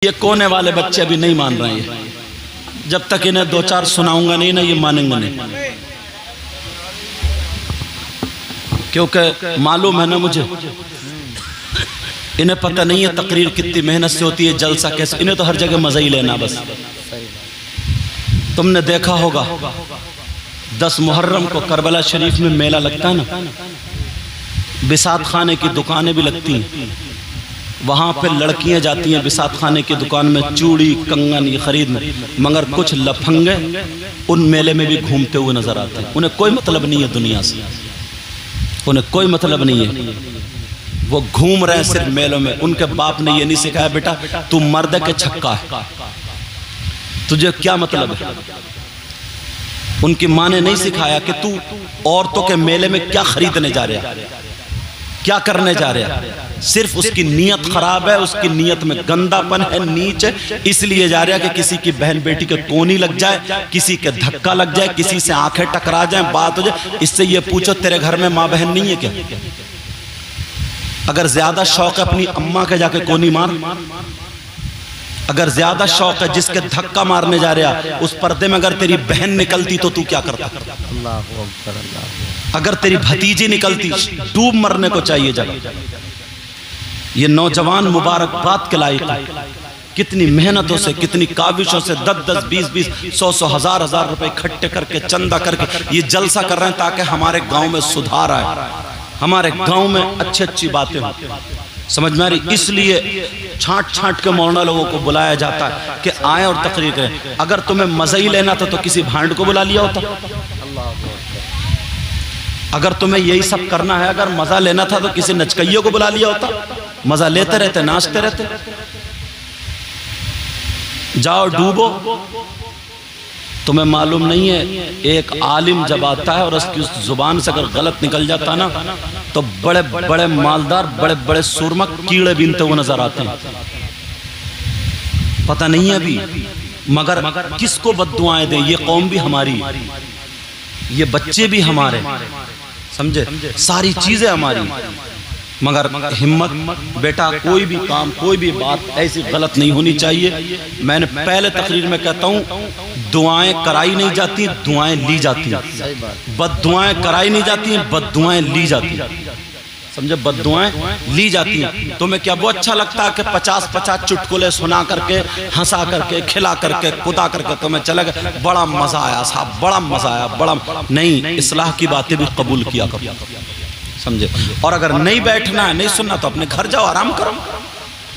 یہ کونے والے بچے ابھی نہیں مان رہے ہیں، جب تک انہیں دو چار سناؤں گا نہیں نا یہ مانیں گے نہیں، کیونکہ معلوم ہے نا مجھے انہیں پتہ نہیں ہے تقریر کتنی محنت سے ہوتی ہے، جلسہ کیسے، انہیں تو ہر جگہ مزہ ہی لینا بس۔ تم نے دیکھا ہوگا 10 محرم کو کربلا شریف میں میلہ لگتا ہے نا، بساط خانے کی دکانیں بھی لگتی ہیں، وہاں پہ لڑکیاں جاتی ہیں بساط خانے کی دکان میں چوڑی کنگن یہ خریدنے، مگر کچھ لفنگے ان میلے میں بھی گھومتے ہوئے نظر آتے ہیں، انہیں کوئی مطلب نہیں ہے دنیا سے، انہیں کوئی مطلب نہیں ہے، وہ گھوم رہے ہیں صرف میلوں میں۔ ان کے باپ نے یہ نہیں سکھایا بیٹا تو مرد کے چھکا ہے، تجھے کیا مطلب ہے؟ ان کی ماں نے نہیں سکھایا کہ تو عورتوں کے میلے میں کیا خریدنے جا رہا ہے، کیا کرنے جا رہا ہے، صرف اس کی نیت خراب ہے، اس کی نیت میں گندا پن ہے، نیچ ہے، اس لیے جا رہا ہے کہ کسی کی بہن بیٹی کے کونی لگ جائے، کسی کے دھکا لگ جائے، کسی سے آنکھیں ٹکرا جائیں، بات ہو جائے۔ اس سے یہ پوچھو تیرے گھر میں ماں بہن نہیں ہے کیا؟ اگر زیادہ شوق ہے اپنی اماں کے جا کے کونی مار، اگر زیادہ شوق ہے جس کے دھکا مارنے جا رہا اس پردے میں اگر تیری بہن نکلتی تو کیا کرتا؟ اگر تیری بھتیجی نکلتی ڈوب مرنے کو چاہیے جگہ۔ یہ نوجوان مبارکباد کے لائق ہے، کتنی محنتوں سے کتنی کاوشوں سے 10-10 20-20 100-100 ہزار روپے اکٹھے کر کے چندہ کر کے یہ جلسہ کر رہے ہیں تاکہ ہمارے گاؤں میں سدھار آئے، ہمارے گاؤں میں اچھی باتیں ہوں، سمجھ میں آ رہی؟ اس لیے چھانٹ کے مولانا لوگوں کو بلایا جاتا ہے کہ آئیں اور تقریر کریں۔ اگر تمہیں مزہ ہی لینا تھا تو کسی بھانڈ کو بلا لیا ہوتا، اگر تمہیں یہی سب کرنا ہے، اگر مزہ لینا تھا تو کسی نچکئیوں کو بلا لیا ہوتا، مزہ لیتے رہتے ناچتے رہتے۔ جاؤ ڈوبو، تمہیں معلوم نہیں ہے ایک عالم جب آتا ہے اور اس کی زبان سے اگر غلط نکل جاتا نا تو بڑے بڑے مالدار بڑے بڑے سورمک کیڑے بینتے ہوئے نظر آتے ہیں، پتہ نہیں ہے ابھی، مگر کس کو بد دعائیں دیں؟ یہ قوم بھی ہماری، یہ بچے بھی ہمارے، سمجھے، ساری چیزیں ہماری، مگر ہمت بیٹا کوئی بھی کام کوئی بھی بات ایسی غلط نہیں ہونی چاہیے۔ میں نے پہلے تقریر میں کہتا ہوں دعائیں کرائی نہیں جاتی، دعائیں لی جاتی ہیں، بد دعائیں کرائی نہیں جاتی ہیں، بد دعائیں لی جاتی ہیں، سمجھے، بد دعائیں لی جاتی ہیں۔ تمہیں کیا وہ اچھا لگتا ہے کہ 50 چٹکلے سنا کر کے ہنسا کر کے کھلا کر کے کدا کر کے تمہیں چلے گا بڑا مزہ آیا صاحب، بڑا مزہ آیا، بڑا نہیں، اصلاح کی باتیں بھی قبول کیا کرو، سمجھے، اور اگر نہیں بیٹھنا ہے نہیں سننا تو اپنے گھر جاؤ آرام کرو،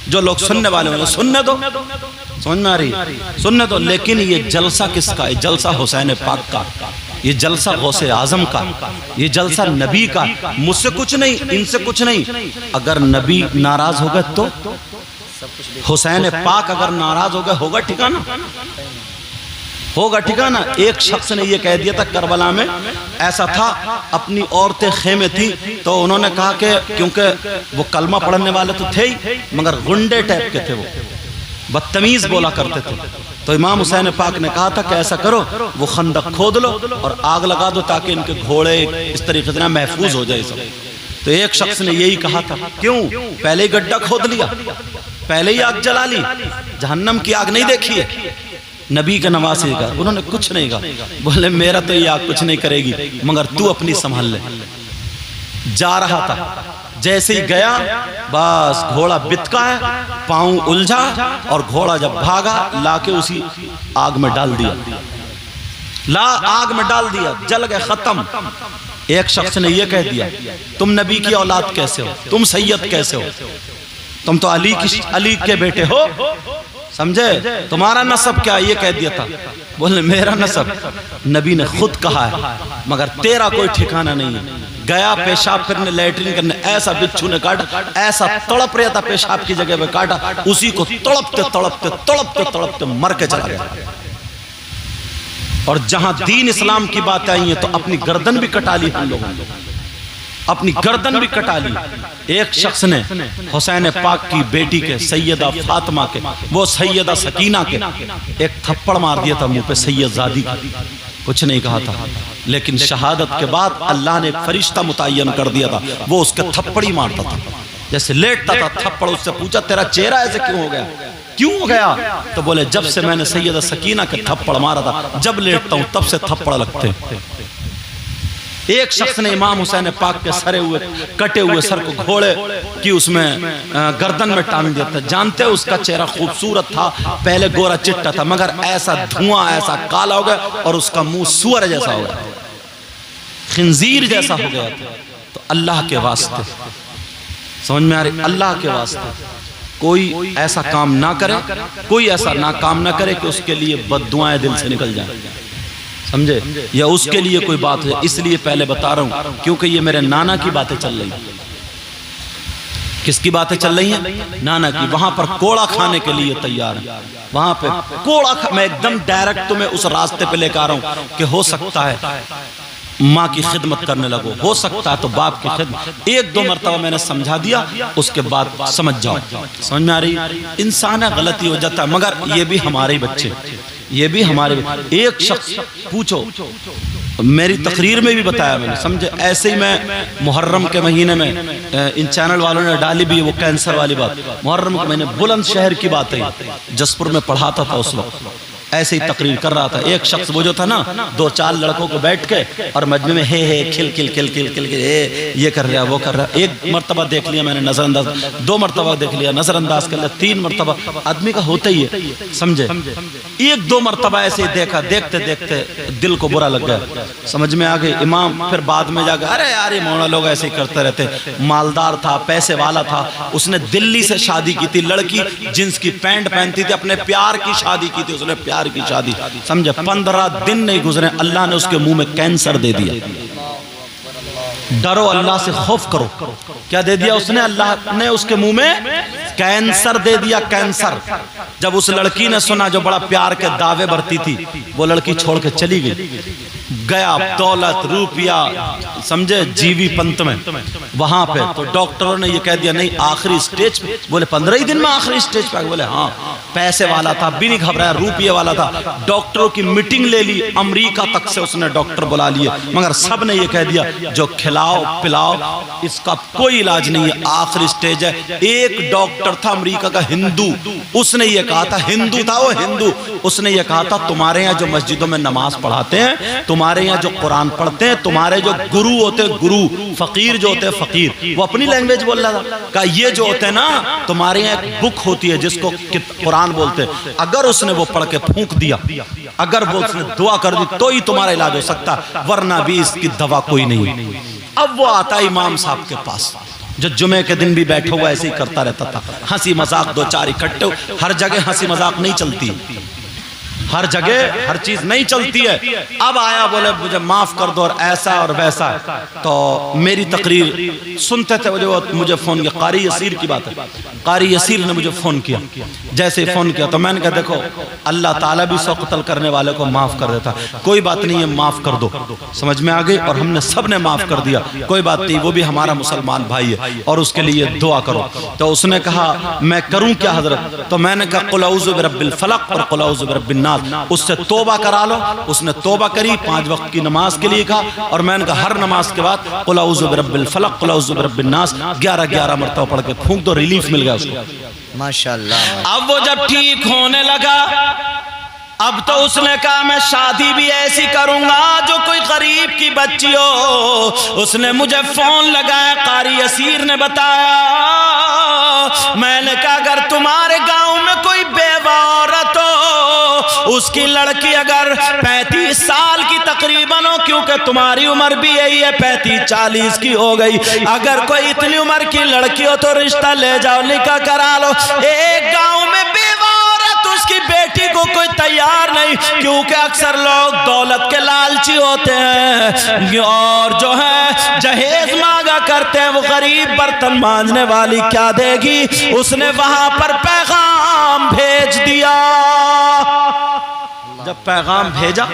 جو لوگ سننے والے ہیں سننے دو، سمجھ میں آ رہی، سننے دو۔ لیکن یہ جلسہ کس کا؟ یہ جلسہ حسین پاک کا، یہ جلسہ غوث اعظم کا، یہ جلسہ نبی کا، مجھ سے کچھ نہیں، ان سے کچھ نہیں۔ اگر نبی ناراض ہو گئے تو حسین پاک اگر ناراض ہو گئے ہوگا ٹھکانہ، ہوگا ٹھکانہ۔ ایک شخص نے یہ کہہ دیا تھا کربلا میں، ایسا تھا اپنی عورتیں خیمے تھی تو انہوں نے کہا کہ کیونکہ وہ کلمہ پڑھنے والے تو تھے ہی مگر غنڈے ٹائپ کے تھے، وہ بدتمیز بولا کرتے تھے، تو امام حسین پاک نے کہا تھا کہ ایسا کرو وہ خندق کھود لو اور آگ لگا دو تاکہ ان کے گھوڑے اس طریقے سے محفوظ ہو جائے سب۔ تو ایک شخص نے یہی کہا تھا، کیوں؟ پہلے ہی گڈھا کھود لیا، پہلے ہی آگ جلا لی، جہنم کی آگ نہیں دیکھی ہے؟ نبی کا نواسے کا انہوں نے کچھ نہیں کہا، بولے میرا تو یہ آگ کچھ نہیں کرے گی مگر تو اپنی سنبھال لے۔ جا رہا تھا، جیسے ہی گیا بس گھوڑا بتکا ہے، پاؤں الجھا اور گھوڑا جب بھاگا لا کے اسی آگ میں ڈال دیا، آگ میں ڈال دیا، جل گئے، ختم۔ ایک شخص نے یہ کہہ دیا تم نبی کی اولاد کیسے ہو، تم سید کیسے ہو، تم تو علی کے بیٹے ہو، سمجھے، تمہارا نسب کیا؟ یہ کہہ دیا تھا، بولے میرا نسب نبی نے خود کہا ہے مگر تیرا کوئی ٹھکانہ نہیں ہے۔ گیا پیشاب کرنے لیٹرین کرنے، ایسا بچھو نے کاٹا، ایسا تڑپ رہا تھا پیشاب کی جگہ پہ کاٹا، اسی کو تڑپتے تڑپتے تڑپتے تڑپتے مر کے چلا گیا۔ اور جہاں دین اسلام کی بات آئی ہے تو اپنی گردن بھی کٹا لی ہم لوگوں نے، اپنی گردن بھی کٹا لی۔ ایک شخص نے حسین پاک کی بیٹی کے سیدہ فاطمہ کے وہ سیدہ سکینہ کے ایک تھپڑ مار دیا تھا منہ پہ، سید زادی کی، کچھ نہیں کہا تھا، لیکن شہادت کے بعد اللہ نے ایک فرشتہ متعین کر دیا تھا، وہ اس کے تھپڑ ہی مارتا تھا، جیسے لیٹتا تھا تھپڑ، اس سے پوچھا تیرا چہرہ ایسے کیوں ہو گیا؟ کیوں ہو گیا؟ تو بولے جب سے میں نے سیدہ سکینہ کے تھپڑ مارا تھا، جب لیٹتا ہوں تب سے تھپڑ لگتے ہیں۔ ایک شخص نے امام حسین پاک کے سرے ہوئے کٹے ہوئے سر کو گھوڑے کی اس میں گردن میں ٹانگ دیا تھا۔ جانتے اس کا چہرہ خوبصورت تھا، پہلے گورا چٹا تھا، مگر ایسا دھواں ایسا کالا ہو گیا اور اس کا منہ سور جیسا ہو گیا، خنزیر جیسا ہو گیا تھا۔ تو اللہ کے واسطے، سمجھ میں آ رہی؟ اللہ کے واسطے کوئی ایسا کام نہ کرے، کوئی ایسا کام نہ کرے کہ اس کے لیے بد دعائیں دل سے نکل جائیں، سمجھے؟ یا اس کے لیے کوئی بات ہے۔ اس لیے پہلے بتا رہا ہوں کیونکہ یہ میرے نانا کی باتیں چل رہی ہیں۔ کس کی باتیں چل رہی ہیں؟ نانا کی۔ وہاں پر کوڑا کھانے کے لیے تیار ہیں، وہاں پہ کوڑا میں ایک دم ڈائریکٹ تمہیں اس راستے پہ لے کے آ رہا ہوں کہ ہو سکتا ہے ماں کی خدمت کرنے لگو، ہو سکتا ہے تو باپ کی خدمت۔ ایک دو مرتبہ میں نے سمجھا دیا، اس کے بعد سمجھ جاؤ۔ سمجھ میں آ رہی؟ انسان ہے، غلطی ہو جاتا ہے، مگر یہ بھی ہمارے بچے، یہ بھی ہمارے۔ ایک شخص پوچھو، میری تقریر میں بھی بتایا میں نے، سمجھے؟ ایسے ہی میں محرم کے مہینے میں ان چینل والوں نے ڈالی بھی وہ کینسر والی بات، محرم کے مہینے بلند شہر کی بات ہے، جسپور میں پڑھاتا تھا اس وقت، ایسے ہی تقریر کر رہا تھا۔ ایک شخص وہ جو تھا نا، دو چار لڑکوں کو بیٹھ کے اور مجمع میں ہے کھل کھل کھل کھل کھل یہ کر رہا وہ کر رہا، ایک مرتبہ دیکھ لیا میں نے نظر انداز، دو مرتبہ دیکھ لیا نظر انداز کر لیا، تین مرتبہ، آدمی کا ہوتا ہی ہے، سمجھے؟ ایک دو مرتبہ ایسے ہی دیکھا، دیکھتے دیکھتے دل کو برا لگ گیا، سمجھ میں آ گئی۔ امام پھر بعد میں جا گیا، ارے یار یہ مولانا لوگ ایسے ہی کرتے رہتے، مالدار تھا، پیسے والا تھا، اس نے دلی سے شادی کی تھی، لڑکی جنس کی پینٹ پہنتی تھی، اپنے پیار کی شادی کی تھی، اس نے پیار کی شادی، سمجھے؟ 15 دن نہیں گزرے اللہ نے اس کے منہ میں کینسر دے دیا۔ ڈرو اللہ سے، خوف کرو۔ کیا دے دیا اس نے؟ اللہ نے اس کے منہ میں کینسر دے دیا، کینسر۔ جب اس لڑکی نے سنا جو بڑا پیار کے دعوے بھرتی تھی، وہ لڑکی چھوڑ کے چلی گئی، گیا دولت روپیہ، سمجھے؟ جیوی پنت میں وہاں پہ تو ڈاکٹروں نے یہ کہہ دیا نہیں آخری سٹیج پہ، بولے 15 ہی دن میں آخری سٹیج پہ، بولے ہاں۔ پیسے والا تھا، بھی نہیں گھبرایا، روپیے والا تھا، ڈاکٹروں کی میٹنگ لے لی، امریکہ تک سے اس نے ڈاکٹر بلا لیے، مگر سب نے یہ کہہ دیا جو کھلاؤ پلاؤ اس کا کوئی علاج نہیں ہے، آخری سٹیج ہے۔ ایک ڈاکٹر تھا امریکہ کا، ہندو، اس نے یہ کہا تھا، ہندو تھا وہ، ہندو، اس نے یہ کہا تھا تمہارے یہاں جو مسجدوں میں نماز پڑھاتے ہیں، تمہارے یہاں جو قرآن پڑھتے ہیں، تمہارے جو گرو ہوتے ہیں، گرو، فقیر جو ہوتے ہیں فقیر، وہ اپنی لینگویج بول رہا تھا، کہا یہ جو ہوتے ہیں نا، تمہارے یہاں ایک بک ہوتی ہے جس کو قرآن بولتے ہیں، اگر اس نے وہ پڑھ کے پھونک دیا، اگر وہ اس نے دعا کر دی تو ہی تمہارا علاج ہو سکتا، ورنہ بھی اس کی دوا کوئی نہیں۔ اب وہ آتا امام صاحب کے پاس، جو جمعے کے دن بھی بیٹھے ہوا ایسے ہی کرتا رہتا تھا، ہنسی مذاق دو چار اکٹھے، ہر جگہ ہنسی مذاق نہیں چلتی، ہر جگہ ہر چیز نہیں چلتی ہے۔ اب آیا بولے مجھے معاف کر دو اور ایسا اور ویسا ہے، تو میری تقریر سنتے تھے، مجھے فون کیا، قاری یسیر کی بات ہے، قاری یسیر نے مجھے فون کیا، جیسے فون کیا تو میں نے کہا دیکھو اللہ تعالیٰ بھی 100 قتل کرنے والے کو معاف کر دیتا، کوئی بات نہیں ہے، معاف کر دو، سمجھ میں آ گئی، اور ہم نے سب نے معاف کر دیا، کوئی بات نہیں، وہ بھی ہمارا مسلمان بھائی ہے اور اس کے لیے دعا کرو۔ تو اس نے کہا میں کروں کیا حضرت؟ تو میں نے کہا قل اعوذ برب الفلق اور قل اعوذ برب الناس، اس سے توبہ کرا لو۔ اس نے توبہ کری، 5 وقت کی نماز کے لیے کہا، اور میں نے کہا ہر نماز کے بعد قل اعوذ برب الفلق قل اعوذ برب الناس 11 مرتبہ پڑھ کے پھونک دو، ریلیف مل گیا اس کو، ماشاءاللہ۔ اب وہ جب ٹھیک ہونے لگا، اب تو اس نے کہا میں شادی بھی ایسی کروں گا جو کوئی غریب کی بچی ہو۔ اس نے مجھے فون لگایا، قاری یسیر نے بتایا، میں نے کہا اگر تمہارے گاؤں میں کوئی بیوہ عورت ہو، اس کی لڑکی اگر 35 سال کی تقریباً ہو، کیونکہ تمہاری عمر بھی یہی ہے 35-40 کی ہو گئی، اگر کوئی اتنی عمر کی لڑکی ہو تو رشتہ لے جاؤ، نکاح کرا لو۔ ایک گاؤں میں بیوہ عورت اس کی بیٹی کو کوئی تیار نہیں، کیونکہ اکثر لوگ دولت کے لالچی ہوتے ہیں اور جو ہے جہیز مانگا کرتے ہیں، وہ غریب برتن مانجنے والی کیا دے گی؟ اس نے وہاں پر پیغام بھیج دیا۔ جب پیغام بھیجا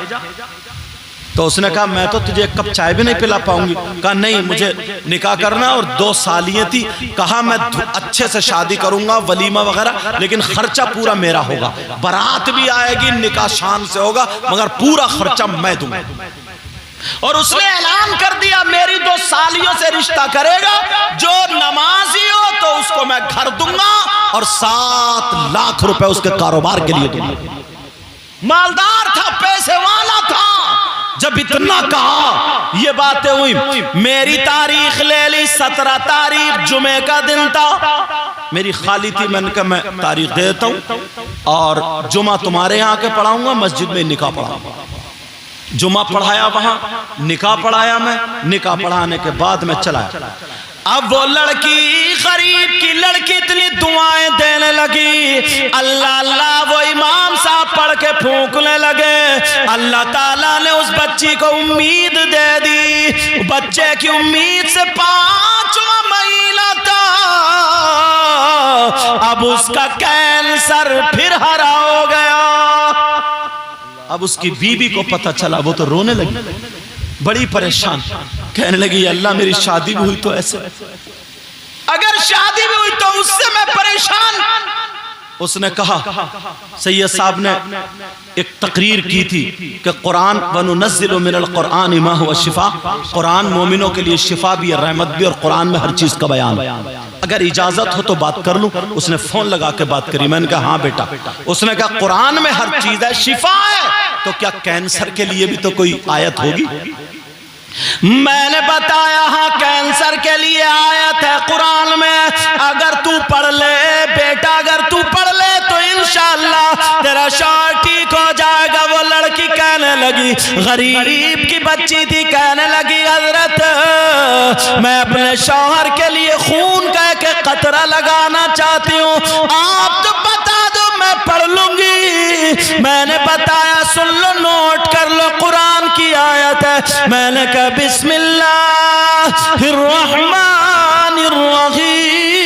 تو اس نے کہا میں تو تجھے ایک کپ چائے بھی نہیں پلا پاؤں گی، کہا نہیں مجھے نکاح کرنا، اور 2 سالیاں تھی، کہا میں اچھے سے شادی کروں گا، ولیمہ وغیرہ، لیکن خرچہ پورا میرا ہوگا، بارات بھی آئے گی، نکاح شان سے ہوگا، مگر پورا خرچہ میں دوں گا۔ اور اس نے اعلان کر دیا میری 2 سالیوں سے رشتہ کرے گا، جو نمازی ہو تو اس کو میں گھر دوں گا اور 7 لاکھ روپے اس کے کاروبار کے لیے دوں گا۔ مالدار تھا، پیسے والا تھا۔ جب اتنا کہا یہ باتیں ہوئی، میری تاریخ لے لی، 17 تاریخ جمعے کا دن تھا، میری خالی تھی، میں نے کہا میں تاریخ دیتا ہوں اور جمعہ تمہارے یہاں کے پڑھاؤں گا، مسجد میں نکاح پڑھاؤں گا۔ جمعہ پڑھایا، وہاں نکاح پڑھایا، میں نکاح پڑھانے کے بعد میں چلا آیا۔ اب وہ لڑکی، غریب کی لڑکی اتنی دعائیں دینے لگی، اللہ اللہ، وہ امام صاحب پڑھ کے پھونکنے لگے، اللہ تعالیٰ نے اس بچی کو امید دے دی۔ بچے کی امید سے 5واں مہینہ تھا، اب اس کا کینسر پھر ہرا ہو گیا۔ اب اس کی بیوی کو پتہ چلا، وہ تو رونے لگی، بڑی پریشان، کہنے لگی اللہ میری شادی بھی ہوئی تو ایسے، اگر شادی بھی ہوئی تو اس سے میں پریشان۔ اس نے کہا، سید صاحب نے ایک تقریر کی تھی کہ قرآن وَنُنَزِّلُ مِنَ الْقُرْآنِ مَا هُوَ شِفَاء، قرآن مومنوں کے لیے شفا بھی ہے، رحمت بھی، اور قرآن میں ہر چیز کا بیان ہے، اگر اجازت ہو تو بات کر لوں۔ اس نے فون لگا کے بات کری، میں نے کہا ہاں بیٹا۔ اس نے کہا قرآن میں ہر چیز ہے، شفا ہے، تو کیا کینسر کے لیے بھی تو کوئی آیت ہوگی؟ میں نے بتایا ہاں کینسر کے لیے آیت ہے قرآن میں، اگر تو پڑھ لے بیٹا، اگر تو پڑھ لے تو انشاءاللہ تیرا شوہر ٹھیک ہو جائے گا۔ وہ لڑکی کہنے لگی، غریب کی بچی تھی، کہنے لگی حضرت میں اپنے شوہر کے لیے خون کا ایک قطرہ لگانا چاہتی ہوں، آپ تو بتا دو میں پڑھ لوں گی۔ میں نے بتایا سن لو، نوٹ کر لو، قرآن کی آیت ہے۔ میں نے کہا بسم اللہ الرحمن الرحیم،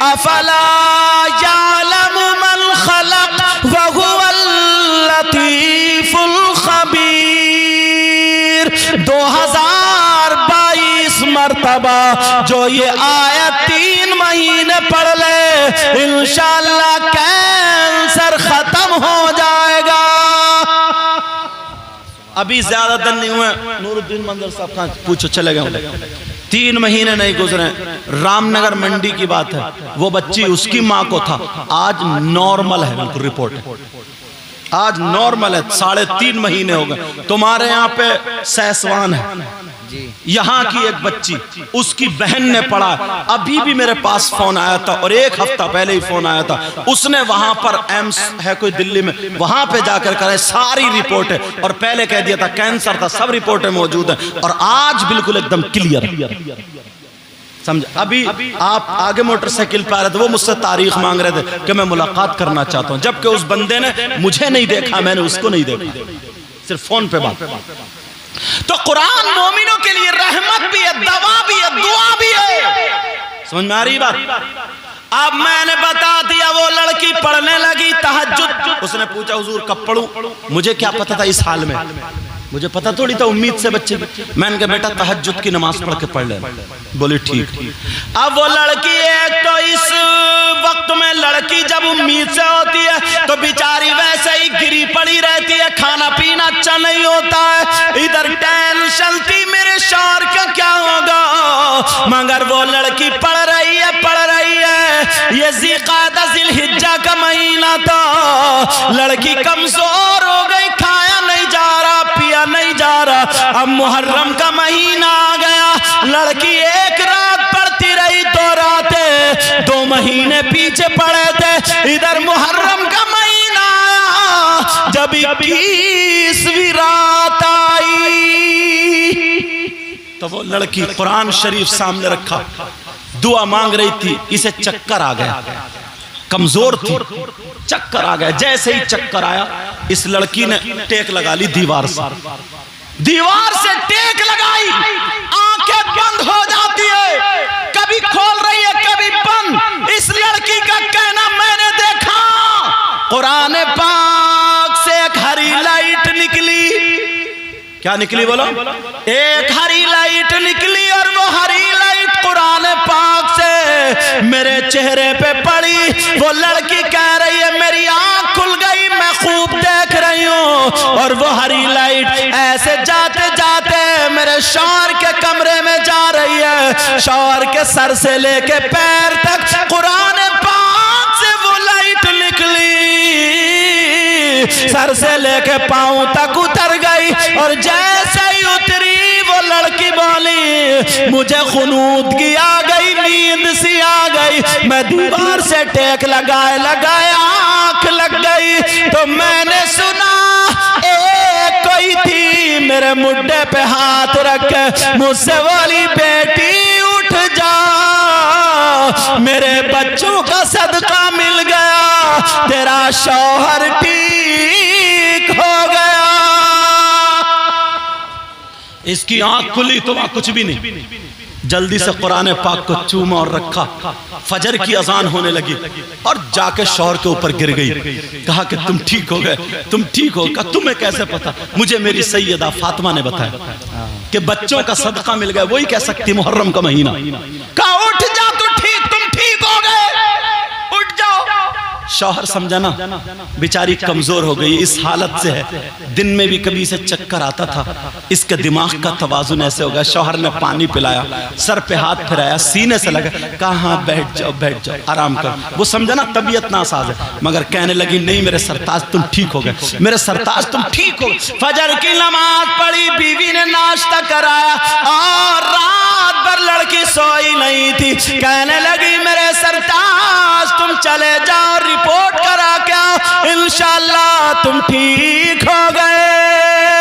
افلا یعلم من خلق وهو اللطیف الخبیر۔ 2022 مرتبہ جو یہ آیت 3 مہینے پڑھ لے، انشاءاللہ کینسر ختم ہو جائے گا۔ ابھی زیادہ دن نہیں ہوئے، نور الدین منظر صاحب کہاں پوچھو چلے گئے، 3 مہینے نہیں گزرے، رام نگر منڈی کی بات ہے، وہ بچی اس کی ماں کو تھا، آج نارمل ہے، بالکل رپورٹ ہے، آج نارمل ہے، 3.5 مہینے ہو گئے۔ تمہارے یہاں پہ سیسوان ہے، یہاں کی ایک بچی، اس کی بہن نے پڑھا، ابھی بھی میرے پاس فون آیا تھا، اور 1 ہفتہ پہلے ہی فون آیا تھا، اس نے وہاں پر ایمس ہے کوئی دلی میں، وہاں پہ جا کر کرے، ساری رپورٹیں، اور پہلے کہہ دیا تھا کینسر تھا، سب رپورٹیں موجود ہیں، اور آج بالکل ایک دم کلیئر سمجھا۔ ابھی آپ آگے موٹر سائیکل پہ آ رہے تھے، وہ مجھ سے تاریخ مانگ رہے تھے کہ میں ملاقات کرنا چاہتا ہوں، جبکہ اس بندے نے مجھے نہیں دیکھا، میں نے اس کو نہیں دیکھا، صرف فون پہ بات۔ تو قرآن مومنوں کے لیے رحمت بھی ہے، دوا بھی ہے، دعا بھی ہے، سمجھ میں آ رہی بات؟ اب میں نے بتا دیا، وہ لڑکی پڑھنے لگی تہجد۔ اس نے پوچھا حضور کب پڑھوں؟ مجھے کیا پتا تھا اس حال میں، مجھے پتا تھوڑی تھا امید سے بچے کی۔ میں نے کہا بیٹا تہجد کی نماز پڑھ کے پڑھ لے، بولی ٹھیک۔ اب وہ لڑکی، ایک تو اس وقت میں لڑکی جب امید سے ہوتی ہے تو بیچاری ویسے ہی گری پڑی رہتی ہے، کھانا پینا اچھا نہیں ہوتا ہے، ادھر ٹینشن تھی میرے شوہر کا کیا ہوگا، مگر وہ لڑکی پڑھ رہی ہے، پڑھ رہی ہے۔ یہ ذی قعدہ ذی الحجہ کا مہینہ تھا، لڑکی کمزور ہو گئی، کھایا نہیں جا رہا، پیا نہیں جا رہا۔ اب محرم کا مہینہ آ گیا، لڑکی 1 رات پڑھتی رہی، 2 راتیں، 2 مہینے پیچھے پڑے تھے، ادھر محرم کا مہینہ آیا، جب 21ویں رات آئی تو وہ لڑکی قرآن شریف سامنے رکھا، دعا مانگ رہی تھی، اسے چکر آ گیا، کمزور تھی، چکر آ گیا۔ جیسے ہی چکر آیا، اس لڑکی نے ٹیک لگا لی دیوار سے ٹیک لگائی، آنکھیں بند ہو جاتی ہے، کبھی کھول رہی ہے کبھی بند۔ اس لڑکی کا کہنا میں نے دیکھا قرآن پاک سے ایک ہری لائٹ نکلی۔ کیا نکلی بولو؟ ایک ہری لائٹ نکلی، اور وہ ہری لائٹ قرآن پاک سے میرے چہرے پہ پڑی۔ وہ لڑکی کہہ رہی ہے میری آنکھ کھل گئی، میں خوب دیکھ رہی ہوں، اور وہ ہری لائٹ ایسے جاتے جاتے میرے شوہر کے کمرے میں جا رہی ہے. شوہر کے سر سے لے کے پیر تک قرآن پاک سے وہ لائٹ نکلی, سر سے لے کے پاؤں تک اتر گئی, اور جیسے ہی اتری وہ لڑکی بولی مجھے خنودگی آ گئی, نیند سی آ گئی, میں دیوار سے ٹیک لگائے آنکھ لگ گئی تو میں نے سنا ایک کوئی تھی میرے مڈے پہ ہاتھ رکھ کے مجھ سے بولی بیٹی اٹھ جا, میرے بچوں کا صدقہ مل گیا, تیرا شوہر ٹھیک ہو گیا. اس کی آنکھ کھلی تو وہاں کچھ بھی نہیں, جلدی سے قرآن پاک کو چوما اور رکھا. فجر کی اذان ہونے لگی اور جا کے شوہر کے اوپر گر گئی. کہا کہ تم ٹھیک ہو گئے, تم ٹھیک ہو. کہا تمہیں کیسے پتا؟ مجھے میری سیدہ فاطمہ نے بتایا کہ بچوں کا صدقہ مل گیا, وہی کہہ سکتی محرم کا مہینہ. کہا اٹھ جا تو ٹھیک, تم ٹھیک ہو گئے, اٹھ جاؤ. شوہر سمجھا نا بیچاری کمزور ہو گئی, اس حالت سے ہے. دن میں بھی کبھی سے چکر آتا تھا, اس کے دماغ کا توازن ایسے ہو گیا. شوہر نے پانی پلایا, سر پہ ہاتھ پھرایا, سینے سے لگا, کہا ہاں بیٹھ جاؤ آرام کر. وہ سمجھا نا طبیعت ناساز ہے, مگر کہنے لگی نہیں میرے سرتاج تم ٹھیک ہو گئے, میرے سرتاج تم ٹھیک ہو. فجر کی نماز پڑھی, بیوی نے ناشتہ کرایا, اور رات بھر لڑکی سوئی نہیں تھی. کہنے لگی میرے سرتاج تم چلے جاؤ, رپورٹ کرا کیا, انشاءاللہ تم ٹھیک ہو گئے.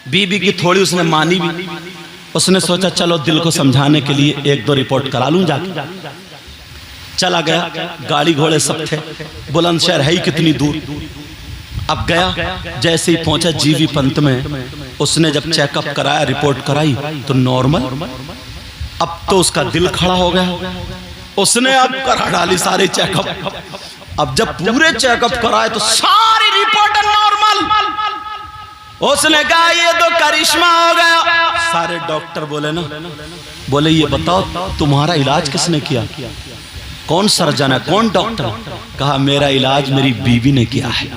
بی بی کی تھوڑی اس نے مانی بھی. اس نے سوچا چلو دل کو سمجھانے کے لیے ایک دو رپورٹ کرا لوں جا کے. چلا گیا, گاڑی گھوڑے سب تھے, بلند شہر ہے ہی کتنی دور. اب گیا, جیسے ہی پہنچا جی وی پنت میں, اس نے جب چیک اپ کرایا, رپورٹ کرائی تو نارمل. اب تو اس کا دل کھڑا ہو گیا, اس نے اب کرا ڈالی سارے چیک اپ. اب جب پورے چیک اپ کرائے تو ساری رپورٹ نارمل. اس نے کہا یہ تو کرشمہ ہو گیا. سارے ڈاکٹر بولے نا, بولے یہ بتاؤ تمہارا علاج کس نے کیا, کون سرجن ہے, کون ڈاکٹر؟ کہا میرا علاج میری بیوی نے کیا ہے,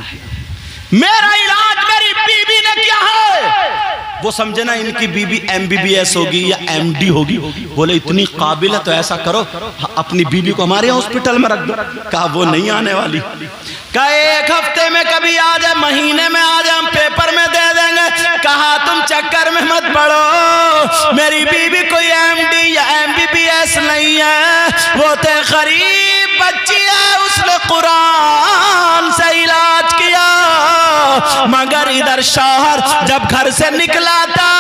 میرا علاج میری بیوی نے کیا ہے. وہ سمجھے نا ان کی بیوی MBBS ہوگی یا MD ہوگی. بولے اتنی قابل ہے تو ایسا کرو اپنی بیوی کو ہمارے ہاسپٹل میں رکھ دو. کہا وہ نہیں آنے والی. کہا ایک ہفتے میں کبھی آ جائے, مہینے میں آ جائے, ہم پیپر میں دے دیں گے. کہا تم چکر میں مت پڑو, میری بیوی کوئی MD یا MBBS نہیں ہے, وہ تے غریب بچی ہے, اس نے قرآن سے علاج کیا. مگر ادھر شوہر جب گھر سے نکلا تھا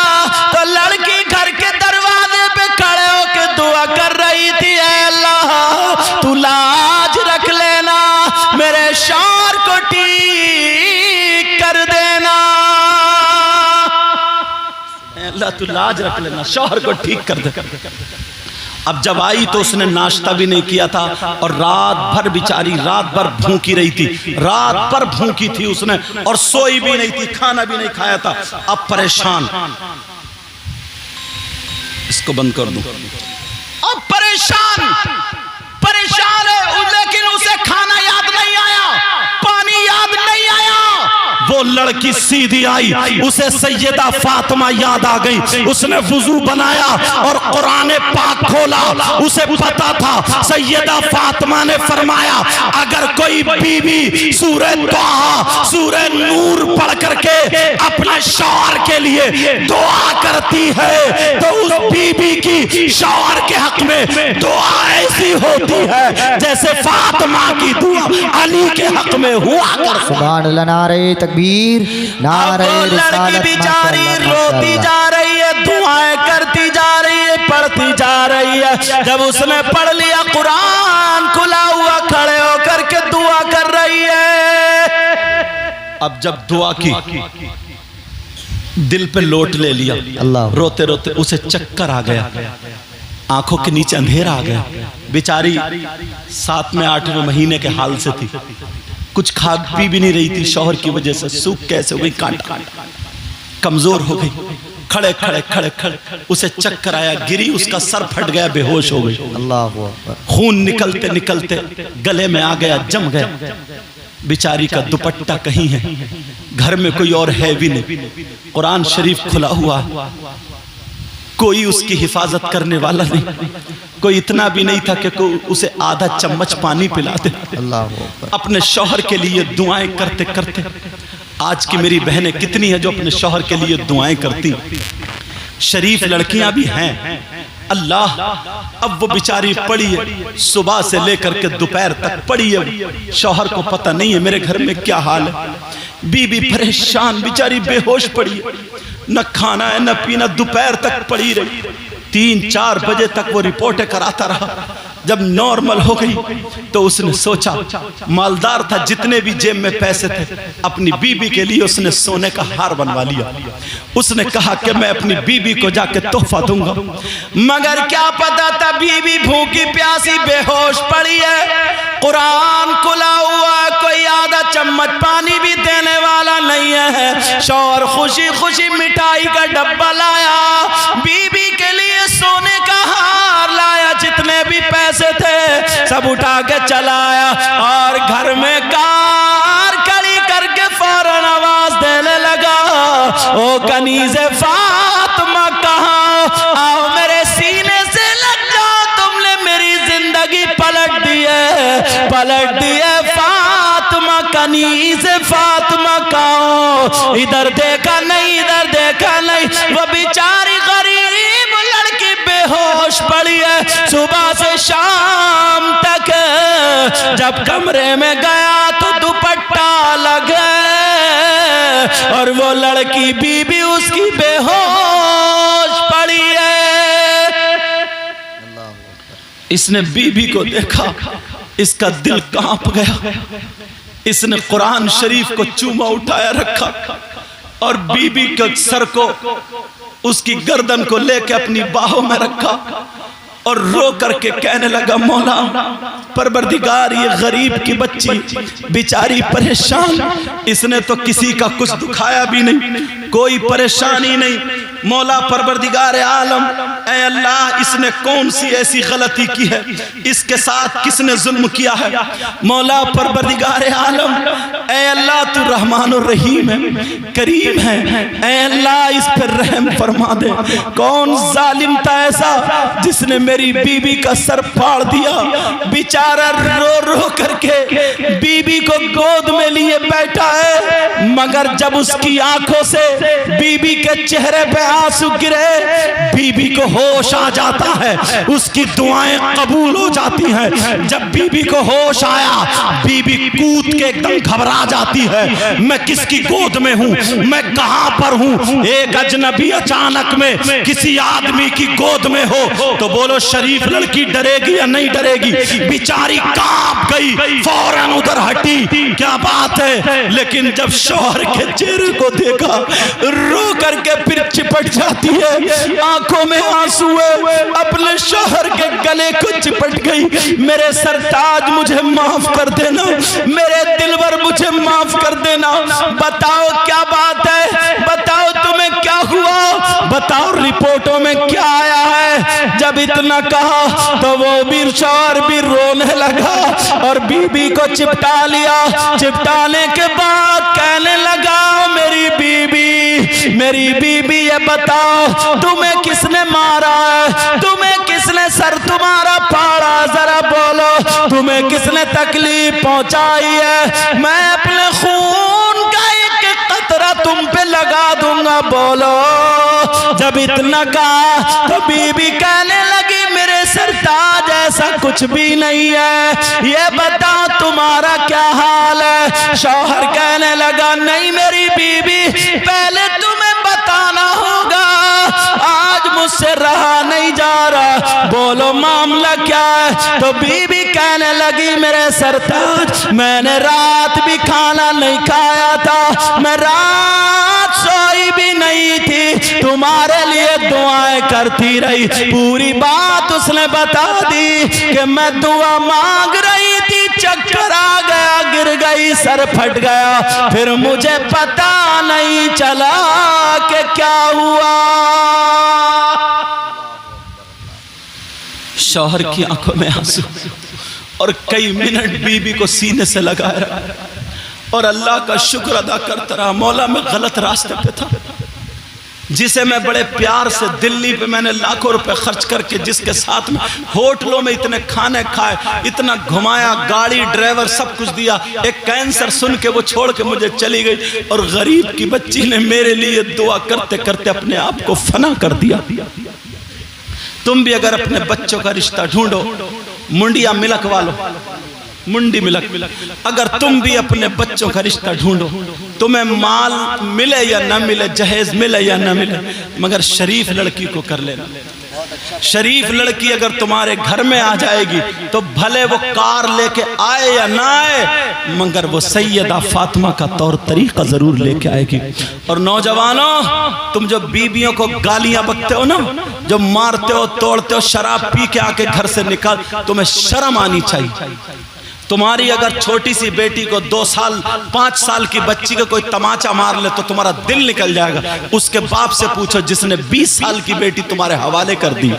تو لڑکی گھر کے دروازے پہ کھڑے ہو کے دعا کر رہی تھی, اے اللہ تو لاج رکھ لینا, میرے شوہر کو ٹھیک کر دینا. اے اللہ تو لاج رکھ لینا, شوہر کو ٹھیک کر دے. اب جب آئی تو اس نے ناشتہ بھی نہیں کیا تھا, اور رات بھر بیچاری رات بھر بھوکی رہی تھی, رات بھر بھوکی تھی اس نے, اور سوئی بھی نہیں تھی, کھانا بھی نہیں کھایا تھا. اب پریشان, اس کو بند کر دوں. اب پریشان ہے, لیکن اسے کھانا یاد نہیں آیا, پانی یاد نہیں آیا. وہ لڑکی سیدھی آئی, اسے سیدہ فاطمہ یاد آ گئی. اس نے وضو بنایا اور قرآن پاک کھولا. اسے پتا تھا سیدہ فاطمہ نے فرمایا اگر کوئی بیوی سورہ طٰہٰ, سورہ نور پڑھ کر کے اپنے شوہر کے لیے دعا کرتی ہے تو اس بیوی کی شوہر کے حق میں دعا ایسی ہوتی ہے جیسے فاطمہ کی دعا علی کے حق میں ہوا کر. سبحان اللہ, نعرہ تکبیر, نعرہ رسالت. بیچاری روتی جا رہی ہے, دعائیں کرتی جا رہی ہے, پڑھتی جا رہی ہے. جب اس نے پڑھ لیا قرآن کھلا ہوا, کھڑے ہو کر کے دعا کر رہی ہے. اب جب دعا کی دل پہ لوٹ لے لیا, روتے روتے اسے چکر آ گیا, آنکھوں کے نیچے اندھیرا آ گیا. بیچاری 7ویں 8ویں مہینے کے حال سے تھی, کچھ کھا پی بھی نہیں رہی تھی, شوہر کی وجہ سے سوکھ کیسے ہو گئی, کانٹا, کمزور ہو گئی. کھڑے اسے چکر آیا, گری, اس کا سر پھٹ گیا, بے ہوش ہو گئی. اللہ اکبر. خون نکلتے نکلتے گلے میں آ گیا, جم گیا. بیچاری کا دوپٹہ کہیں ہے، گھر میں کوئی اور ہے بھی نہیں، قرآن شریف کھلا ہوا، کوئی اس کی حفاظت کرنے والا نہیں، کوئی اتنا بھی نہیں تھا کہ کوئی اسے آدھا چمچ پانی پلا دے۔ اللہ اکبر۔ اپنے شوہر کے لیے دعائیں کرتے کرتے، آج کی میری بہنیں کتنی ہیں جو اپنے شوہر کے لیے دعائیں کرتی، شریف لڑکیاں بھی ہیں۔ اللہ، اب وہ بیچاری پڑی ہے صبح سے لے کر کے دوپہر تک پڑی ہے، شوہر کو پتہ نہیں ہے میرے گھر میں کیا حال ہے، بی بی پریشان، بیچاری بے ہوش پڑی ہے، نہ کھانا ہے نہ پینا، دوپہر تک پڑی رہی، 3-4 بجے تک وہ رپورٹیں کراتا رہا۔ جب نارمل ہو گئی تو اس نے سوچا، مالدار تھا، جتنے بھی جیب میں پیسے تھے اپنی بی بی کے لیے اس نے سونے کا ہار بنوا لیا۔ اس نے کہا کہ میں اپنی بی بی کو جا کے تحفہ دوں گا، مگر کیا پتا تھا بی بی بھوکی پیاسی بے ہوش پڑی ہے، قرآن کھلا ہوا ہے، کوئی آدھا چمچ پانی بھی دینے والا نہیں ہے۔ شوہر خوشی خوشی مٹھائی کا ڈبہ لایا، بی بی کے لیے سونے کا ہار لایا، جتنے بھی پیسے تھے سب اٹھا کے چلایا، اور گھر میں کار کھڑی کر کے فوراً آواز دینے لگا، او کنیز فاطمہ کہاں، آؤ میرے سینے سے لگ جاؤ، تم نے میری زندگی پلٹ دی ہے، پلٹ دی ہے فاطمہ، کنیز فاطمہ کہاں، ادھر دیکھا نہیں ادھر دیکھا نہیں، وہ بیچاری غریب لڑکی بے ہوش پڑی ہے، صبح سے شام تک جب کمرے میں گیا تو دوپٹہ لگا اور وہ لڑکی بی بی اس کی بے ہوش پڑی ہے۔ اس نے بی بی کو دیکھا، اس کا دل کانپ گیا، اس نے قرآن شریف کو چوما اٹھایا رکھا اور بی بی کے سر کو، اس کی گردن کو لے کے اپنی باہوں میں رکھا اور رو کر کے کہنے لگا، مولا پروردگار، یہ غریب کی بچی بیچاری پریشان، اس نے تو کسی کا کچھ دکھایا بھی نہیں، کوئی پریشانی نہیں، مولا پروردگار عالم، اے اللہ اس نے کون سی ایسی غلطی کی ہے، اس کے ساتھ کس نے ظلم کیا ہے، مولا پروردگار عالم، اے اللہ تو رحمان الرحیم ہے، کریم ہے، اے اللہ اس پر رحم فرما دے، کون ظالم تھا ایسا جس نے میری بی بی کا سر پھاڑ دیا، بیچارہ رو رو کر کے بی بی کو گود میں لیے بیٹھا ہے، مگر جب اس کی آنکھوں سے بی بی کے چہرے پہ آنسو گرے، بی بی کو ہوش آ جاتا ہے، اس کی دعائیں قبول ہو جاتی ہیں۔ جب بی بی کو ہوش آیا، بی بی کود کے ایک دم گھبرا جاتی ہے، میں کس کی گود میں ہوں، میں کہاں پر ہوں، ایک اجنبی اچانک میں کسی آدمی کی گود میں ہو تو بولو شریف لڑکی ڈرے گی یا نہیں ڈرے گی؟ بیچاری کانپ گئی، فوراً ادھر ہٹی، کیا بات ہے، لیکن جب شوہر کے چہرے کو دیکھا رو کر کے پھر چپٹ جاتی ہے، آنکھوں میں آنسو ہے، اپنے شوہر کے گلے کو چپٹ گئی، میرے سرتاج مجھے معاف کر دینا، میرے دلبر مجھے معاف کر دینا، بتاؤ کیا بات ہے، بتاؤ تمہیں کیا ہوا، بتاؤ رپورٹوں میں کیا آیا ہے۔ جب اتنا کہا تو وہ بھی شوہر بھی رونے لگا اور بی بی کو چپٹا لیا، چپٹانے کے بعد کہنے لگا، میری بی بی یہ بتاؤ تمہیں کس نے مارا ہے، تمہیں کس نے سر تمہارا پھاڑا، ذرا بولو تمہیں کس نے تکلیف پہنچائی ہے، میں اپنے خون کا ایک قطرہ تم پہ لگا دوں گا، بولو۔ جب اتنا کہا تو بی بی کہنے لگی، میرے سرتاج ایسا کچھ بھی نہیں ہے، یہ بتاؤ تمہارا کیا حال ہے۔ شوہر کہنے لگا، نہیں میری بی بی پہلے تمہیں بتانا ہوگا، آج مجھ سے رہا نہیں جا رہا، بولو معاملہ کیا ہے۔ تو بی بی کہنے لگی، میرے سرتاج میں نے رات بھی کھانا نہیں کھایا تھا، میں رات سوئی بھی نہیں تھی، تمہارے لیے دعائیں کرتی رہی، پوری بات اس نے بتا دی کہ میں دعا مانگ رہی تھی، چکر آ گیا، گر گئی، سر پھٹ گیا، پھر مجھے پتا نہیں چلا کہ کیا ہوا۔ شوہر کی آنکھوں میں آنسو اور کئی منٹ بی بی کو سینے سے لگایا، اور اللہ کا شکر ادا کرتا رہا، مولا میں غلط راستے پہ تھا، جسے میں بڑے پیار سے دلی پہ میں نے لاکھوں روپے خرچ کر کے جس کے ساتھ میں ہوٹلوں میں اتنے کھانے کھائے، اتنا گھمایا، گاڑی ڈرائیور سب کچھ دیا، ایک کینسر سن کے وہ چھوڑ کے مجھے چلی گئی، اور غریب کی بچی نے میرے لیے دعا کرتے کرتے اپنے آپ کو فنا کر دیا۔ تم بھی اگر اپنے بچوں کا رشتہ ڈھونڈو، منڈیا ملک والو، منڈی ملک، اگر تم بھی اپنے بچوں کا رشتہ ڈھونڈو، تمہیں مال ملے یا نہ ملے، جہیز ملے یا نہ ملے، مگر شریف لڑکی کو کر لینا۔ شریف لڑکی اگر تمہارے گھر میں آ جائے گی تو بھلے وہ کار لے کے آئے یا نہ آئے، مگر وہ سیدہ فاطمہ کا طور طریقہ ضرور لے کے آئے گی۔ اور نوجوانوں، تم جو بیویوں کو گالیاں بکتے ہو نا، جو مارتے ہو، توڑتے ہو، شراب پی کے آ کے گھر سے نکال، تمہیں شرم آنی چاہیے۔ تمہاری اگر چھوٹی سی بیٹی کو 2 سال 5 سال کی بچی کو کوئی تماچا مار لے تو تمہارا دل نکل جائے گا۔ اس کے باپ سے پوچھو جس نے 20 سال کی بیٹی تمہارے حوالے کر دی،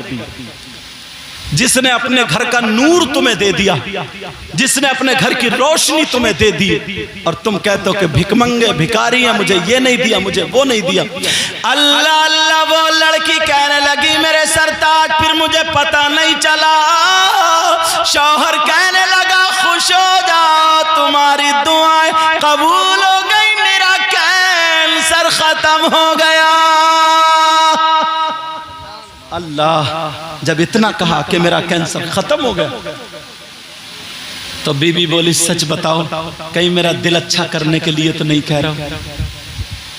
جس نے اپنے گھر کا نور تمہیں دے دیا، جس نے اپنے گھر کی روشنی تمہیں دے دی، اور تم کہتے ہو کہ بھک منگے بھکاری ہیں، مجھے یہ نہیں دیا، مجھے وہ نہیں دیا۔ اللہ اللہ، وہ لڑکی کہنے لگی میرے سرتاج پھر مجھے پتہ نہیں چلا۔ شوہر کہنے لگا خوش ہو جاؤ، تمہاری دعائیں قبول ہو گئی، میرا کینسر ختم ہو گیا۔ اللہ جب اتنا کہا کہ میرا کینسر ختم ہو گیا تو بی بی بولی سچ بتاؤ، کہیں میرا دل اچھا کرنے کے لیے تو نہیں کہہ رہا؟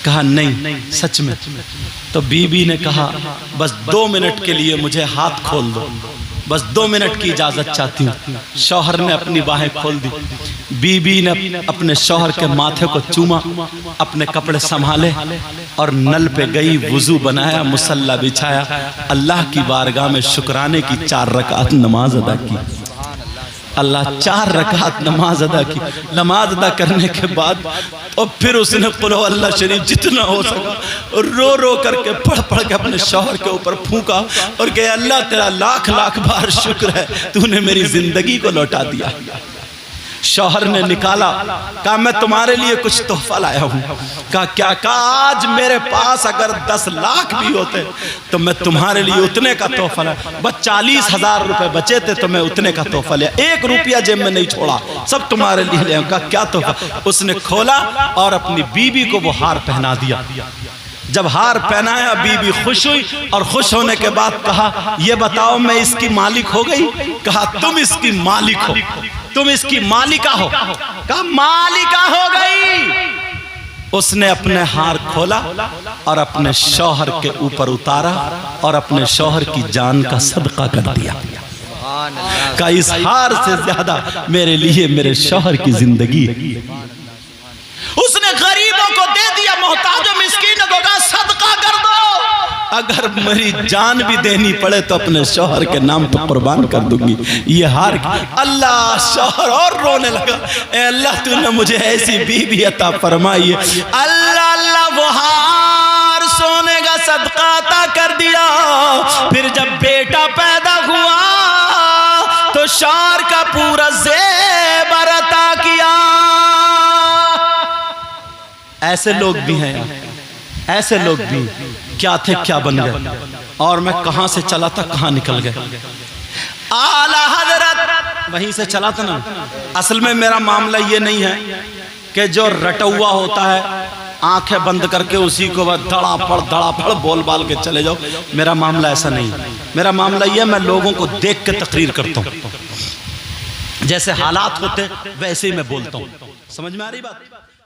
کہا نہیں، سچ میں۔ تو بی بی نے کہا بس 2 منٹ کے لیے مجھے ہاتھ کھول دو، بس 2 منٹ کی اجازت چاہتی ہوں۔ شوہر نے اپنی باہیں کھول دی، بی بی نے اپنے شوہر کے ماتھے کو چوما، اپنے کپڑے سنبھالے اور نل پہ گئی، وضو بنایا، مصلی بچھایا، اللہ کی بارگاہ میں شکرانے کی 4 رکعت نماز ادا کی۔ اللہ 4 رکعت نماز ادا کی۔ نماز ادا کرنے کے بعد اور پھر اس نے قل ہو اللہ شریف جتنا ہو سکا رو رو کر کے پڑھ پڑھ کے اپنے شوہر کے اوپر پھونکا اور کہ اللہ تیرا لاکھ لاکھ بار شکر ہے، تو نے میری زندگی کو لوٹا دیا۔ شوہر نے نکالا، کہا میں تمہارے لیے کچھ تحفہ لایا ہوں۔ کہا کیا؟ کہا آج میرے پاس اگر 10 لاکھ بھی ہوتے تو میں تمہارے لیے اتنے کا تحفہ لایا، بس 40,000 روپے بچے تھے تو میں اتنے کا تحفہ لیا، 1 روپیہ جیب میں نہیں چھوڑا، سب تمہارے لیے لیا۔ کہا کیا تحفہ؟ اس نے کھولا اور اپنی بیوی کو وہ ہار پہنا دیا۔ جب ہار پہنایا بی بی خوش ہوئی، اور خوش ہونے کے بعد کہا یہ بتاؤ میں اس کی مالک ہو گئی؟ کہا تم اس کی مالک ہو، تم اس کی مالکہ ہو۔ کہا مالکہ ہو گئی۔ اس نے اپنے ہار کھولا اور اپنے شوہر کے اوپر اتارا اور اپنے شوہر کی جان کا صدقہ کر دیا۔ کہا اس ہار سے زیادہ میرے لیے میرے شوہر کی زندگی ہے۔ اس نے غریبوں کو دے دیا، محتاج و مسکینوں کو کہا صدقہ کر دو، اگر میری جان بھی دینی پڑے تو اپنے شوہر کے نام پر قربان کر دوں گی۔ یہ ہار اللہ، شوہر اور رونے لگا، اے اللہ تو نے مجھے ایسی بیوی عطا فرمائی ہے۔ اللہ اللہ، وہ ہار سونے کا صدقہ عطا کر دیا۔ پھر جب بیٹا پیدا ہوا تو شوہر کا پورا زیور عطا کیا۔ ایسے لوگ بھی ہیں، ایسے لوگ بھی کیا تھے کیا بن گئے، اور میں کہاں سے چلا تھا کہاں نکل گئے۔ اعلیٰ حضرت وہیں سے چلا تھا نا۔ اصل میں میرا معاملہ یہ نہیں ہے کہ جو رٹا ہوا ہوتا ہے آنکھیں بند کر کے اسی کو دھڑا پڑ بول بال کے چلے جاؤ، میرا معاملہ ایسا نہیں۔ میرا معاملہ یہ ہے میں لوگوں کو دیکھ کے تقریر کرتا ہوں، جیسے حالات ہوتے ویسے ہی میں بولتا ہوں۔ سمجھ میں آ رہی بات؟